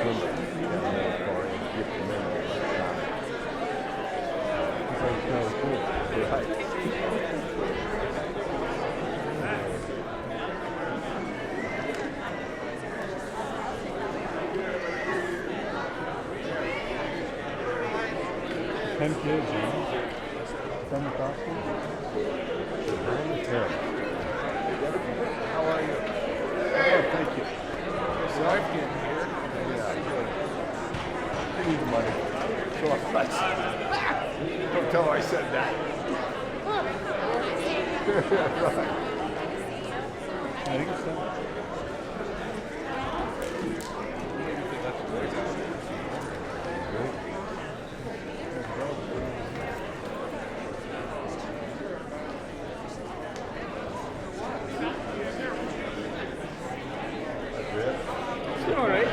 swimmer down there for him, get the memory. So it's kind of cool. Right. Ten kids, you know? From the costume? Yeah. How are you? Oh, thank you. Your wife getting here? Yeah. I need the money. So don't tell her I said that. Right. I think it's so. All right.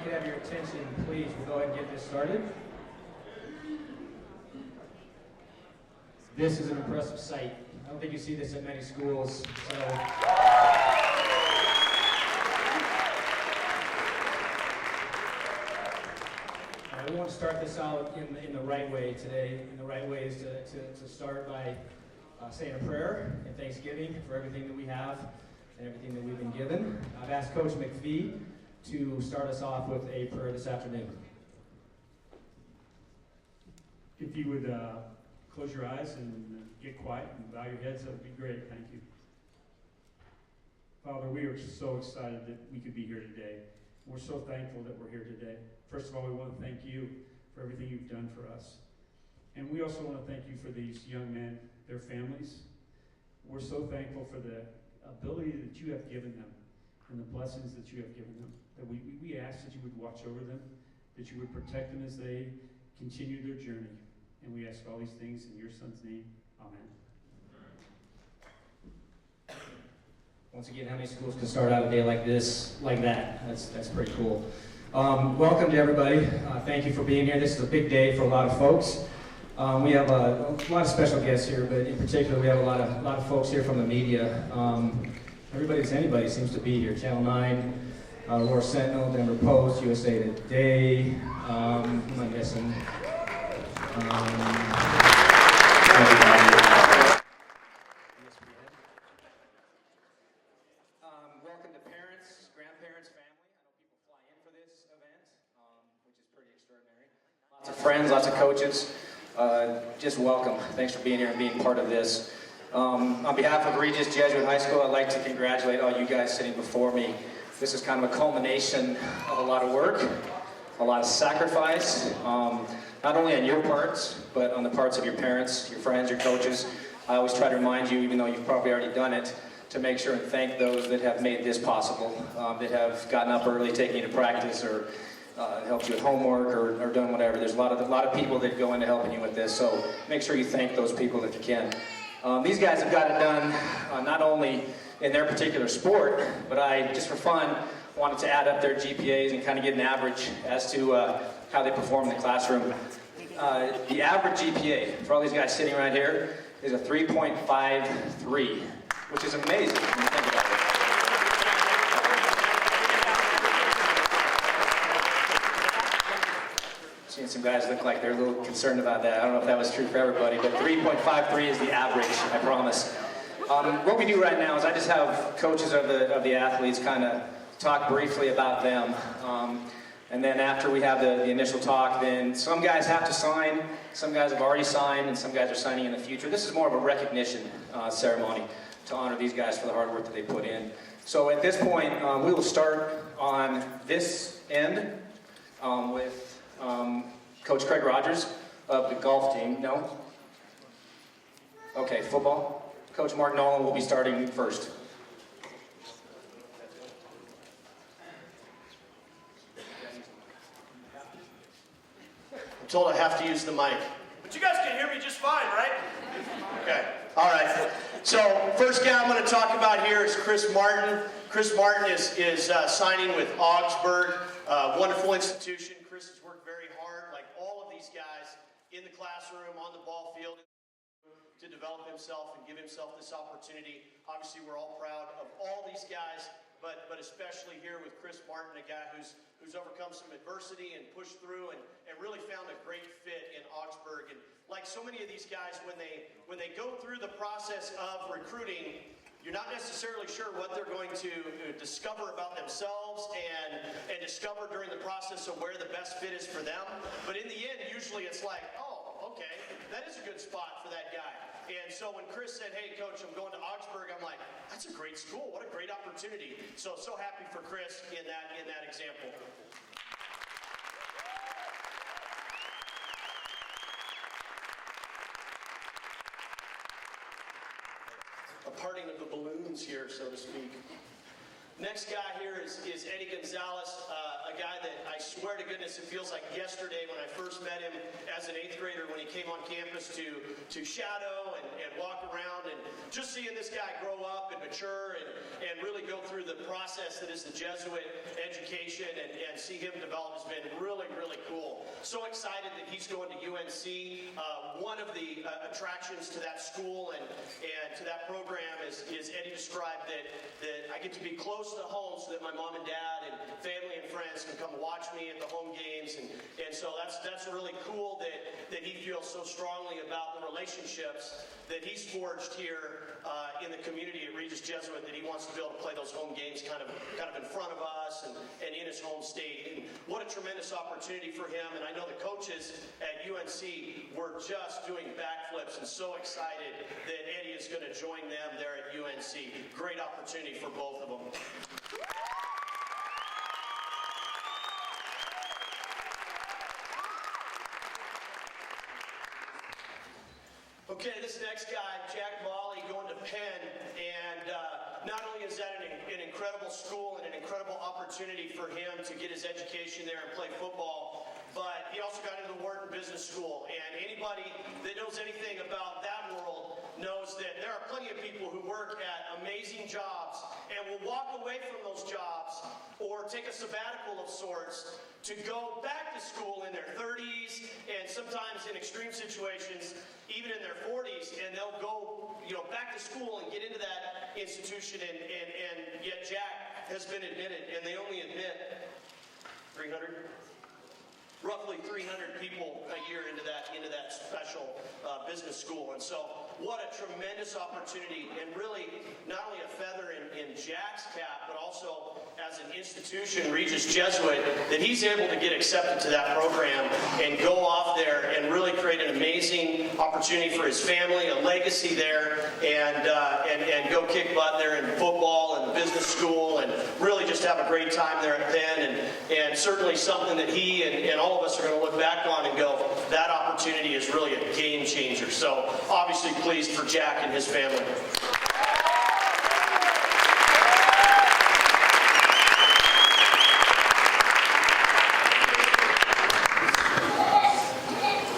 could have your attention, please, we'll go ahead and get this started. This is an impressive sight. I don't think you see this at many schools. So. We want to start this out in the right way today. And the right way is to start by saying a prayer and thanksgiving for everything that we have and everything that we've been given. I've asked Coach McPhee to start us off with a prayer this afternoon. If you would close your eyes and get quiet and bow your heads, that would be great. Thank you. Father, we are so excited that we could be here today. We're so thankful that we're here today. First of all, we want to thank you for everything you've done for us. And we also want to thank you for these young men, their families. We're so thankful for the ability that you have given them and the blessings that you have given them. That we ask that you would watch over them, that you would protect them as they continue their journey. And we ask all these things in your Son's name. Amen. Once again, how many schools can start out a day like this, like that? That's pretty cool. Welcome to everybody. Thank you for being here. This is a big day for a lot of folks. We have a lot of special guests here, but in particular, we have a lot of folks here from the media. Anybody seems to be here. Channel 9, Aurora Sentinel, Denver Post, USA Today. Who am I missing? Welcome to parents, grandparents, family. I know people fly in for this event, which is pretty extraordinary. Lots of friends, lots of coaches. Just welcome. Thanks for being here and being part of this. On behalf of Regis Jesuit High School, I'd like to congratulate all you guys sitting before me. This is kind of a culmination of a lot of work, a lot of sacrifice, not only on your parts, but on the parts of your parents, your friends, your coaches. I always try to remind you, even though you've probably already done it, to make sure and thank those that have made this possible, that have gotten up early, taken you to practice, or helped you with homework, or done whatever. There's a lot of people that go into helping you with this, so make sure you thank those people if you can. These guys have got it done not only in their particular sport, but I, just for fun, wanted to add up their GPAs and kind of get an average as to how they perform in the classroom. The average GPA for all these guys sitting right here is a 3.53, which is amazing when you think about it. Seeing some guys look like they're a little concerned about that. I don't know if that was true for everybody, but 3.53 is the average, I promise. What we do right now is I just have coaches of the athletes kind of talk briefly about them. And then after we have the initial talk, then some guys have to sign, some guys have already signed, and some guys are signing in the future. This is more of a recognition ceremony to honor these guys for the hard work that they put in. So at this point, we will start on this end with Coach Craig Rogers of the golf team. No? Okay, football. Coach Mark Nolan will be starting first. I'm told I have to use the mic. But you guys can hear me just fine, right? Okay. All right. So first guy I'm going to talk about here is Chris Martin. Chris Martin is signing with Augsburg, wonderful institution. Chris has worked very hard, like all of these guys, in the classroom, on the ball field, to develop himself and give himself this opportunity. Obviously, we're all proud of all these guys, but especially here with Chris Martin, a guy who's overcome some adversity and pushed through and really found a great fit in Augsburg. And like so many of these guys, when they go through the process of recruiting, you're not necessarily sure what they're going to discover about themselves and discover during the process of where the best fit is for them. But in the end, usually it's like, oh, okay, that is a good spot for that guy. And so when Chris said, hey, Coach, I'm going to Augsburg, I'm like, that's a great school. What a great opportunity. So happy for Chris in that example. A parting of the balloons here, so to speak. Next guy here is Eddie Gonzalez, a guy that I swear to goodness it feels like yesterday when I first met him as an 8th grader when he came on campus to shadow and walk around. And just seeing this guy grow up and mature and really go through the process that is the Jesuit education and see him develop has been really, really cool. So excited that he's going to UNC. One of the attractions to that school and to that program is Eddie described that I get to be close to home so that my mom and dad and family and friends can come watch me at the home games. And so that's really cool that he feels so strongly about the relationships that he's forged here in the community at Regis Jesuit, that he wants to be able to play those home games kind of in front of us and in his home state. And what a tremendous opportunity for him. And I know the coaches at UNC were just doing backflips and so excited that Eddie is going to join them there at UNC. Great opportunity for both of them. Okay, this next guy, Jack Volley, going to Penn, and not only is that an incredible school and an incredible opportunity for him to get his education there and play football, but he also got into the Wharton Business School, and anybody that knows anything about that world knows that there are plenty of people who work at amazing jobs and will walk away from those jobs or take a sabbatical of sorts to go back to school in their 30s and sometimes in extreme situations even in their 40s, and they'll go back to school and get into that institution, and yet Jack has been admitted, and they only admit 300? Roughly 300 people a year into that special business school. And so what a tremendous opportunity, and really not only a feather in Jack's cap, but also as an institution, Regis Jesuit, that he's able to get accepted to that program and go off there and really create an amazing opportunity for his family, a legacy there, and go kick butt there in football and business school, and really just have a great time there at Penn, and certainly something that he and all of us are going to look back on and go, that opportunity is really a game changer. So obviously pleased for Jack and his family.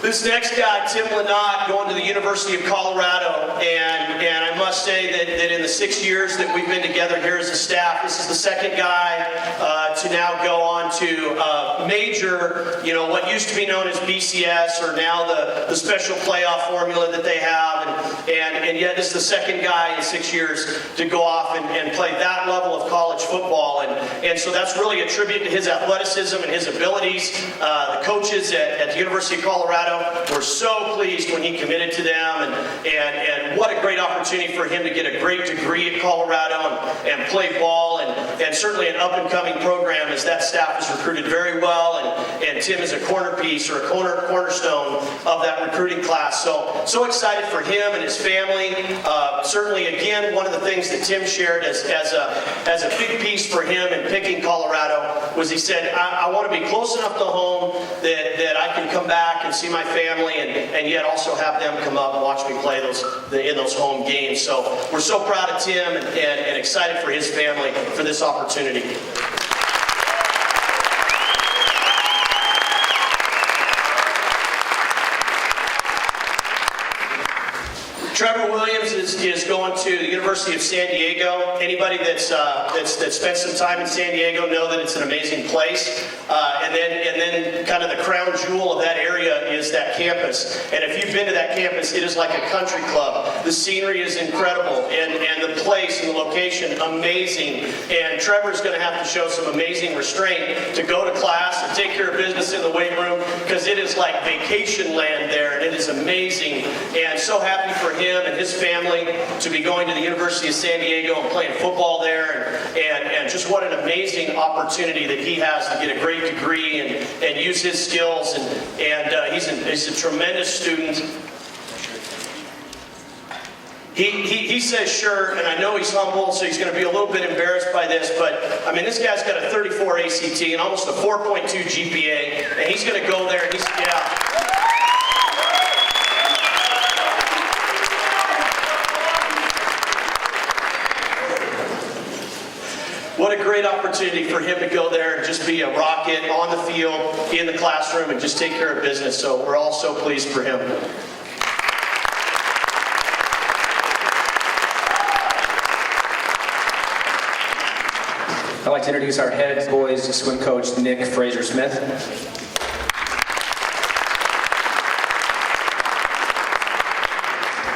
This next guy, Tim Lynott, going to the University of Colorado, and I must say that in the 6 years that we've been together here as a staff, this is the second guy to now go on to major, what used to be known as BCS, or now the special playoff formula that they have, and yet this is the second guy in 6 years to go off and play that level of college football, and so that's really a tribute to his athleticism and his abilities. The coaches at the University of Colorado were so pleased when he committed to them, and what a great opportunity for him to get a great degree at Colorado and play ball, and certainly an up-and-coming program as that staff is recruited very well, and Tim is a cornerpiece or a cornerstone of that recruiting class. So excited for him and his family. Certainly, again, one of the things that Tim shared as a big piece for him in picking Colorado was he said, I want to be close enough to home that I can come back and see my family, and yet also have them come up and watch me play in those home games. So we're so proud of Tim and excited for his family for this opportunity. Trevor Williams is going to the University of San Diego. Anybody that's spent some time in San Diego know that it's an amazing place. And then kind of the crown jewel of that area is that campus. And if you've been to that campus, it is like a country club. The scenery is incredible, and the place and the location amazing. And Trevor's going to have to show some amazing restraint to go to class and take care of business in the weight room, because it is like vacation land there, and it is amazing. And so happy for him and his family to be going to the University of San Diego and playing football there, and just what an amazing opportunity that he has to get a great degree and use his skills, and he's a tremendous student. He says sure, and I know he's humble, so he's going to be a little bit embarrassed by this, but I mean, this guy's got a 34 ACT and almost a 4.2 GPA, and he's going to go there and what a great opportunity for him to go there and just be a rocket on the field, in the classroom, and just take care of business. So we're all so pleased for him. I'd like to introduce our head boys swim coach, Nick Fraser-Smith.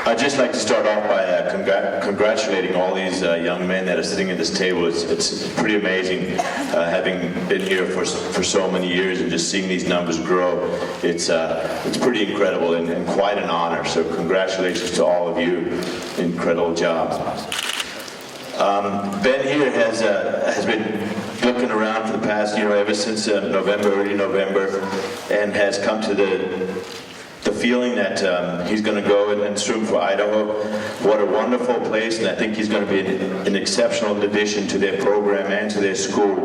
I'd just like to start off by congratulating all these young men that are sitting at this table. It's pretty amazing having been here for so many years and just seeing these numbers grow. It's pretty incredible and quite an honor. So congratulations to all of you. Incredible job. Ben here has been looking around for the past, ever since early November, and has come to the feeling that he's going to go and swim for Idaho. What a wonderful place, and I think he's going to be an exceptional addition to their program and to their school.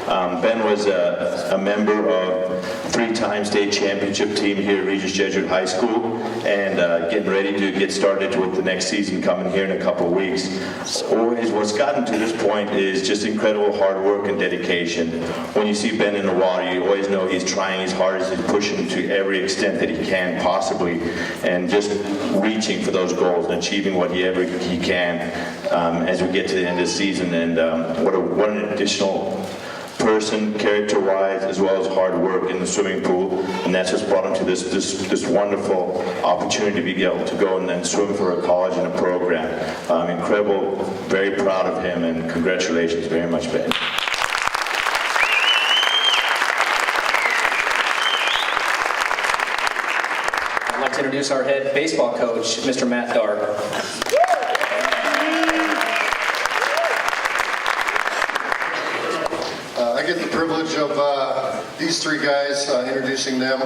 Ben was a member of three-time state championship team here at Regis Jesuit High School, and getting ready to get started with the next season coming here in a couple of weeks. Always, what's gotten to this point is just incredible hard work and dedication. When you see Ben in the water, you always know he's trying his hardest and pushing to every extent that he can possibly, and just reaching for those goals and achieving whatever he can as we get to the end of the season. And what an additional person, character-wise, as well as hard work in the swimming pool, and that's what's brought him to this wonderful opportunity to be able to go and then swim for a college and a program. Incredible, very proud of him, and congratulations very much, Ben. I'd like to introduce our head baseball coach, Mr. Matt Dark. I get the privilege of these three guys introducing them.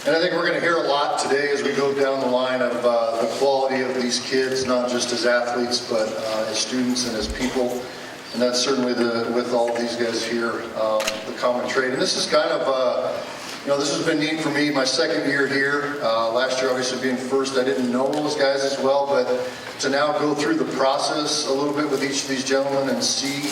And I think we're going to hear a lot today as we go down the line of the quality of these kids, not just as athletes, but as students and as people. And that's certainly with all of these guys here, the common trait. And this is kind of, this has been neat for me, my second year here. Last year, obviously being first, I didn't know those guys as well, but to now go through the process a little bit with each of these gentlemen and see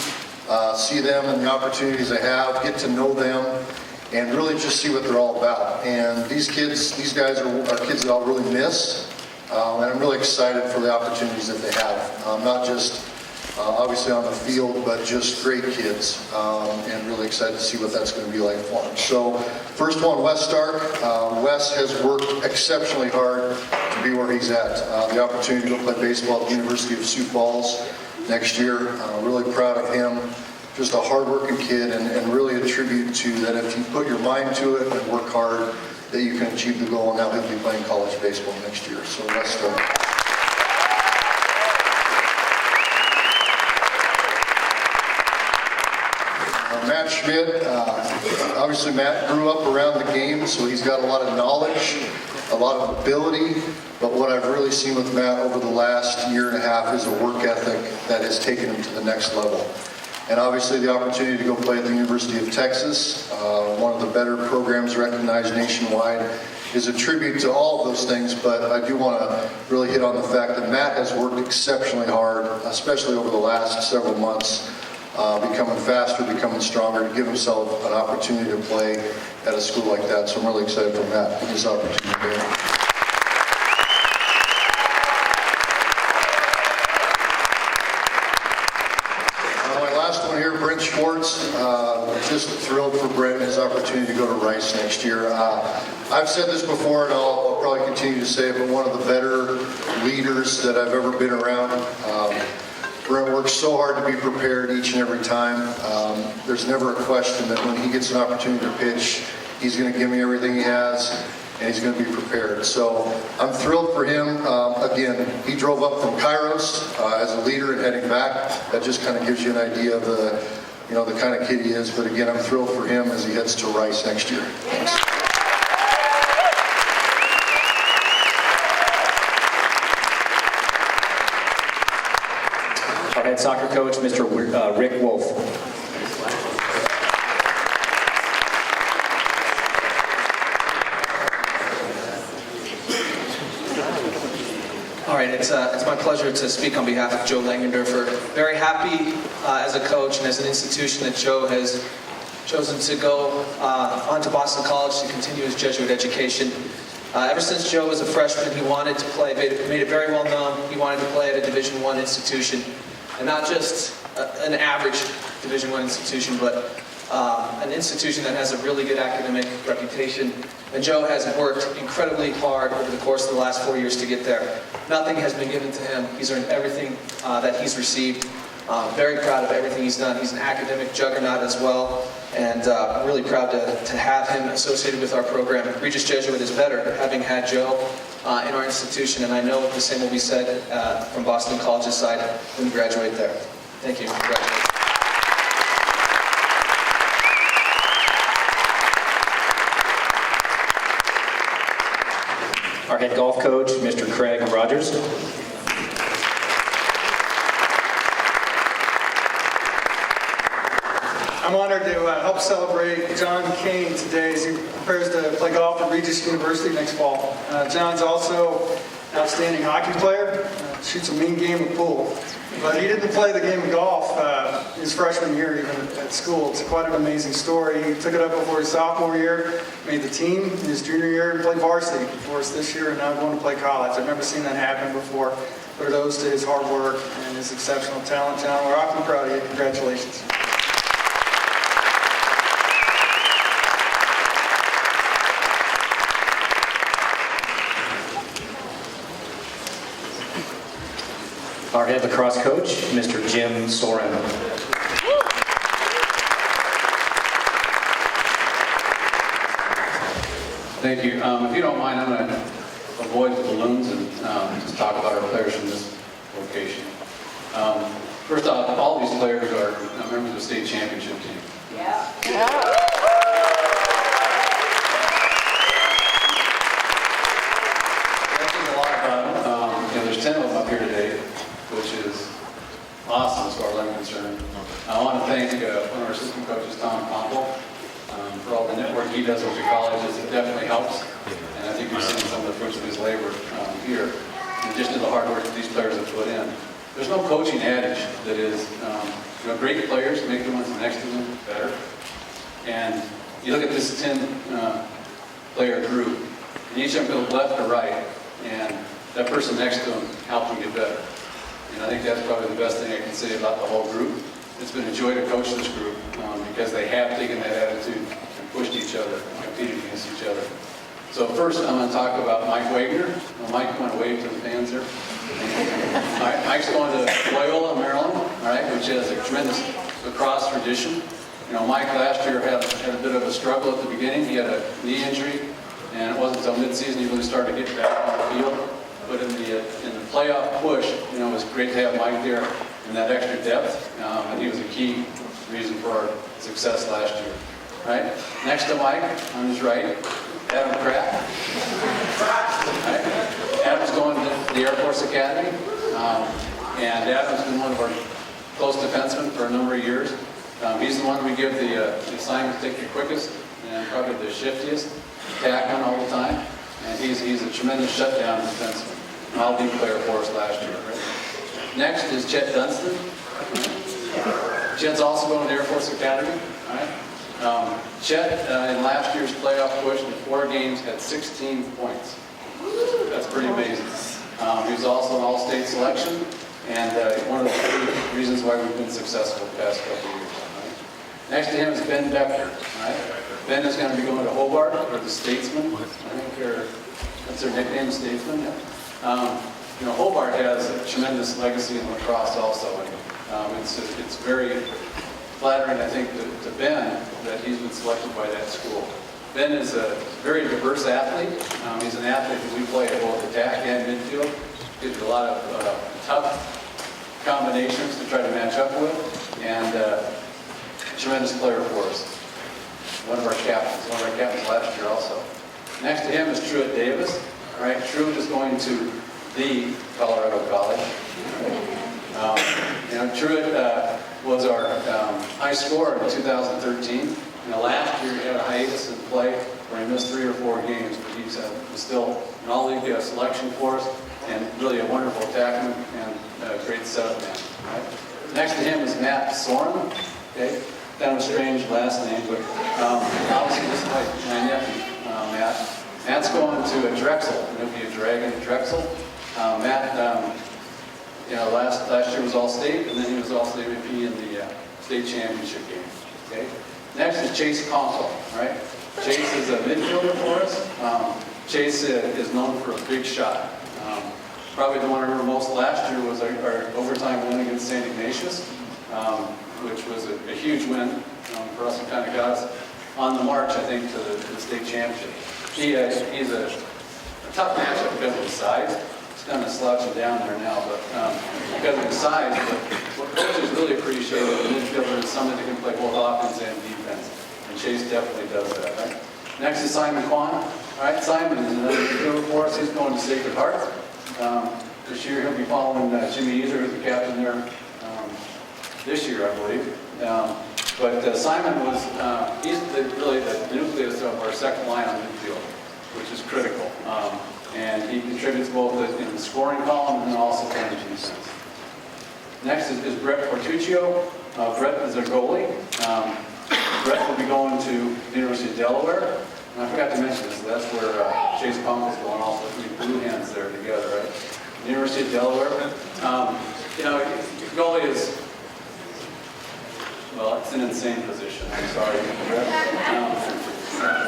them and the opportunities they have, get to know them, and really just see what they're all about. And these guys are kids that I'll really miss, and I'm really excited for the opportunities that they have. Not just obviously on the field, but just great kids, and really excited to see what that's going to be like for them. So first one, Wes Stark. Wes has worked exceptionally hard to be where he's at. The opportunity to go play baseball at the University of Sioux Falls next year. Really proud of him. Just a hard-working kid, and really a tribute to that if you put your mind to it and work hard, that you can achieve the goal, and now he'll be playing college baseball next year. So Wes Stark. Matt Schmidt, obviously Matt grew up around the game, so he's got a lot of knowledge, a lot of ability, but what I've really seen with Matt over the last year and a half is a work ethic that has taken him to the next level. And obviously the opportunity to go play at the University of Texas, one of the better programs recognized nationwide, is a tribute to all of those things, but I do want to really hit on the fact that Matt has worked exceptionally hard, especially over the last several months, becoming faster, becoming stronger, to give himself an opportunity to play at a school like that. So I'm really excited for Matt and his opportunity. My last one here, Brent Schwartz. Just thrilled for Brent and his opportunity to go to Rice next year. I've said this before, and I'll probably continue to say it, but one of the better leaders that I've ever been around. Brent works so hard to be prepared each and every time. There's never a question that when he gets an opportunity to pitch, he's going to give me everything he has, and he's going to be prepared. So I'm thrilled for him. Again, he drove up from Kairos as a leader and heading back. That just kind of gives you an idea of the kind of kid he is. But again, I'm thrilled for him as he heads to Rice next year. Thanks. Our head soccer coach, Mr. Rick Wolf. All right, it's my pleasure to speak on behalf of Joe Langendorfer. Very happy as a coach and as an institution that Joe has chosen to go on to Boston College to continue his Jesuit education. Ever since Joe was a freshman, he wanted to play, made it very well known, he wanted to play at a Division I institution. And not just an average Division I institution, but an institution that has a really good academic reputation. And Joe has worked incredibly hard over the course of the last 4 years to get there. Nothing has been given to him. He's earned everything that he's received. Very proud of everything he's done. He's an academic juggernaut as well, and I'm really proud to have him associated with our program. Regis Jesuit is better having had Joe in our institution, and I know the same will be said from Boston College's side when we graduate there. Thank you. Congratulations. Our head golf coach, Mr. Craig Rogers. I'm honored to help celebrate John Kane today as he prepares to play golf at Regis University next fall. John's also an outstanding hockey player, shoots a mean game of pool. But he didn't play the game of golf his freshman year even at school. It's quite an amazing story. He took it up before his sophomore year, made the team in his junior year, and played varsity for us this year, and now going to play college. I've never seen that happen before, but it owes to his hard work and his exceptional talent. John, we're awfully proud of you. Congratulations. Our head lacrosse coach, Mr. Jim Soren. Thank you. If you don't mind, I'm going to avoid the balloons and just talk about our players from this location. First off, all these players are members of the state championship team. Yeah. That says a lot about them. There's 10 of them up here today, which is awesome as far as I'm concerned. I want to thank one of our assistant coaches, Tom Pomple, for all the network he does with the colleges. It definitely helps, and I think we've seen some of the fruits of his labor here, in addition to the hard work that these players have put in. There's no coaching adage that is, great players make the ones next to them better. And you look at this 10-player group, and each of them goes left or right, and that person next to them helps them get better. And I think that's probably the best thing I can say about the whole group. It's been a joy to coach this group because they have taken that attitude and pushed each other, and competed against each other. So first, I'm going to talk about Mike Wagner. Well, Mike, you want to wave to the fans here? Mike's going to Loyola, Maryland, all right, which has a tremendous lacrosse tradition. Mike last year had a bit of a struggle at the beginning. He had a knee injury, and it wasn't until mid-season he really started to get back on the field. But in the playoff push, it was great to have Mike there and that extra depth, and he was a key reason for our success last year. Right? Next to Mike, on his right, Adam Kraft. Right? Adam's going to the Air Force Academy, and Adam's been one of our close defensemen for a number of years. He's the one we give the assignment to take the quickest and probably the shiftiest tackling all the time. And he's a tremendous shutdown defenseman. An all-league player for us last year. Right? Next is Chet Dunstan. Chet's also going to the Air Force Academy. Right? Chet, in last year's playoff push, in 4 games, had 16 points. That's pretty amazing. He was also an all-state selection, and one of the 3 reasons why we've been successful the past couple of years. Right? Next to him is Ben Becker. Right? Ben is going to be going to Hobart, or the Statesman. I think that's their nickname, Statesman. Yeah. Hobart has a tremendous legacy in lacrosse also. It's very flattering, I think, to Ben that he's been selected by that school. Ben is a very diverse athlete. He's an athlete that we play at both attack and midfield. Gives you a lot of tough combinations to try to match up with, and tremendous player for us. One of our captains last year also. Next to him is Truett Davis. All right, Truett is going to the Colorado College. Truett was our high scorer in 2013. Last year he had a hiatus in play where he missed 3 or 4 games, but he was still an all-league selection for us, and really a wonderful attackman and a great setup man. Right? Next to him is Matt Soren. Okay, kind of a strange last name, but obviously just like my nephew, Matt. Matt's going to a Drexel, and he'll be a Dragon at Drexel. Matt, last year was All-State, and then he was All-State MVP in the state championship game. Okay. Next is Chase Conkle, right? Chase is a midfielder for us. Chase is known for a big shot. Probably the one I remember most last year was our overtime win against St. Ignatius, which was a huge win for us and kind of got us on the march, I think, to the state championship. He's a tough matchup because of his size. He's kind of slouching down there now, but because of his size, what coaches really appreciate in a midfielder is somebody that can play both offense and defense. And Chase definitely does that, right? Next is Simon Kwan. All right, Simon is another midfielder for us. He's going to Sacred Heart. This year he'll be following Jimmy Easer, who's the captain there this year, I believe. But Simon was, he's really the nucleus of our second line on midfield, which is critical. And he contributes both in the scoring column and then also playing defense. Next is Brett Portuccio. Brett is our goalie. Brett will be going to the University of Delaware. And I forgot to mention this, that's where Chase Conkle is going also. The Blue Hens there together, right? The University of Delaware. You know, goalie is, well, it's an insane position. I'm sorry.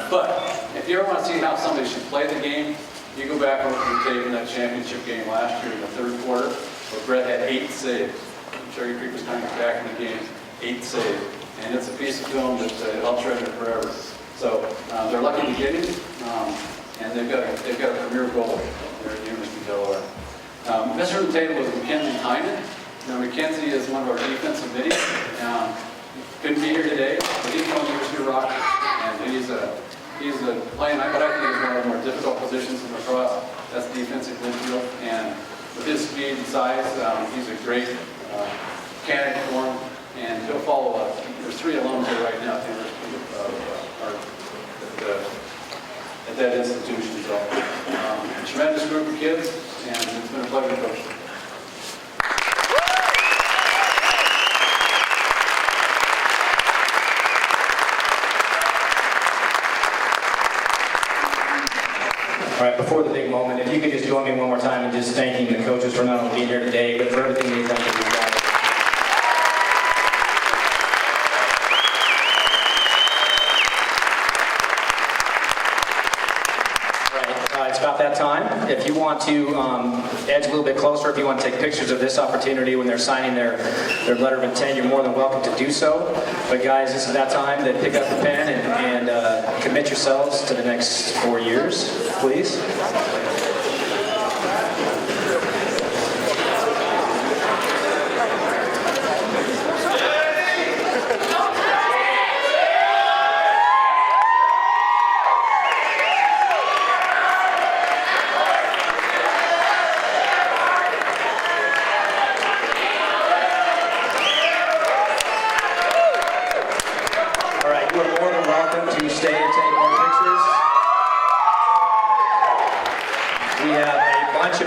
But if you ever want to see how somebody should play the game, you go back over the tape in that championship game last year in the third quarter, where Brett had 8 saves. Cherry Creek was kind of back in the game, 8 saves. And it's a piece of film that I'll treasure forever. So they're lucky to get him, and they've got a premier goalie there at the University of Delaware. Mr. on the table was Mackenzie Hyman. Now, Mackenzie is one of our defensive middies. Couldn't be here today, but he's from the University of Rock, and he's playing what I think is one of the more difficult positions in lacrosse. That's defensive midfield, and with his speed and size, he's a great candidate for him, and he'll follow up. There's 3 alums here right now at that institution. So, a tremendous group of kids, and it's been a pleasure to coach them. All right, before the big moment, if you could just join me one more time in just thanking the coaches for not only being here today, but for everything they've done for these guys. It's about that time. If you want to edge a little bit closer, if you want to take pictures of this opportunity when they're signing their letter of intent, you're more than welcome to do so. But guys, this is that time to pick up the pen and commit yourselves to the next 4 years, please.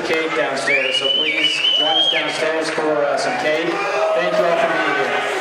Cake downstairs, so please join us downstairs for some cake. Thank you all for being here.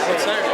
What's that?